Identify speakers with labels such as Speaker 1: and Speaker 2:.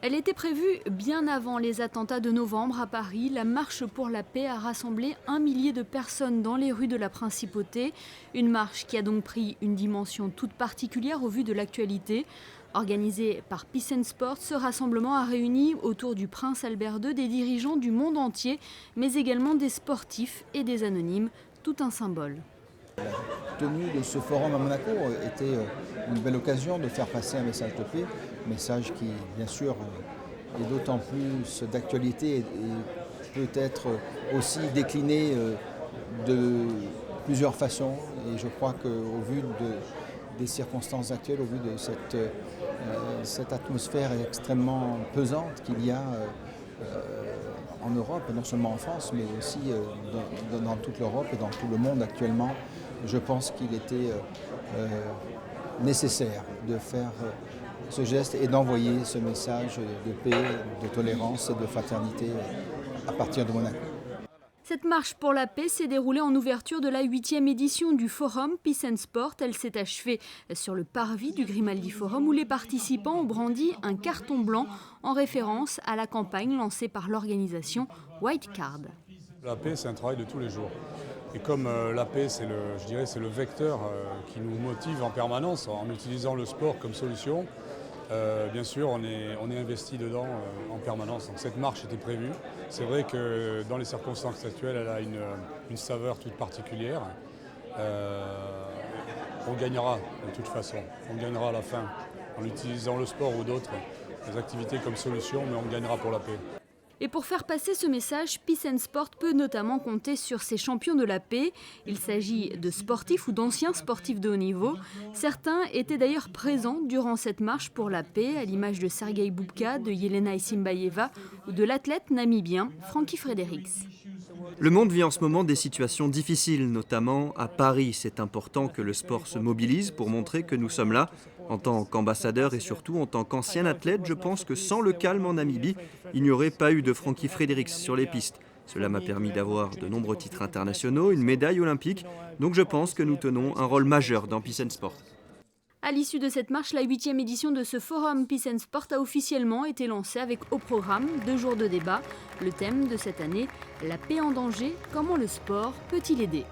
Speaker 1: Elle était prévue bien avant les attentats de novembre à Paris. La marche pour la paix a rassemblé 1 millier de personnes dans les rues de la Principauté. Une marche qui a donc pris une dimension toute particulière au vu de l'actualité. Organisé par Peace and Sport, ce rassemblement a réuni autour du prince Albert II des dirigeants du monde entier, mais également des sportifs et des anonymes, tout un symbole.
Speaker 2: La tenue de ce forum à Monaco était une belle occasion de faire passer un message de paix, un message qui, bien sûr, est d'autant plus d'actualité et peut être aussi décliné de plusieurs façons. Et je crois qu'au vu des circonstances actuelles, au vu de cette atmosphère extrêmement pesante qu'il y a en Europe, et non seulement en France, mais aussi dans toute l'Europe et dans tout le monde actuellement, je pense qu'il était nécessaire de faire ce geste et d'envoyer ce message de paix, de tolérance et de fraternité à partir de Monaco.
Speaker 1: Cette marche pour la paix s'est déroulée en ouverture de la 8e édition du forum Peace and Sport. Elle s'est achevée sur le parvis du Grimaldi Forum où les participants ont brandi un carton blanc en référence à la campagne lancée par l'organisation White Card.
Speaker 3: La paix, c'est un travail de tous les jours. Et comme la paix, c'est le vecteur qui nous motive en permanence en utilisant le sport comme solution, bien sûr, on est investi dedans en permanence. Donc, cette marche était prévue. C'est vrai que dans les circonstances actuelles, elle a une saveur toute particulière. On gagnera de toute façon. On gagnera à la fin en utilisant le sport ou d'autres activités comme solution, mais on gagnera pour la paix.
Speaker 1: Et pour faire passer ce message, Peace and Sport peut notamment compter sur ses champions de la paix. Il s'agit de sportifs ou d'anciens sportifs de haut niveau. Certains étaient d'ailleurs présents durant cette marche pour la paix, à l'image de Sergei Bubka, de Yelena Isimbayeva ou de l'athlète namibien Frankie Fredericks.
Speaker 4: Le monde vit en ce moment des situations difficiles, notamment à Paris. C'est important que le sport se mobilise pour montrer que nous sommes là. En tant qu'ambassadeur et surtout en tant qu'ancien athlète, je pense que sans le calme en Namibie, il n'y aurait pas eu de Frankie Fredericks sur les pistes. Cela m'a permis d'avoir de nombreux titres internationaux, une médaille olympique, donc je pense que nous tenons un rôle majeur dans Peace and Sport.
Speaker 1: À l'issue de cette marche, la 8e édition de ce forum Peace and Sport a officiellement été lancée avec au programme 2 jours de débat. Le thème de cette année, la paix en danger, comment le sport peut-il aider ?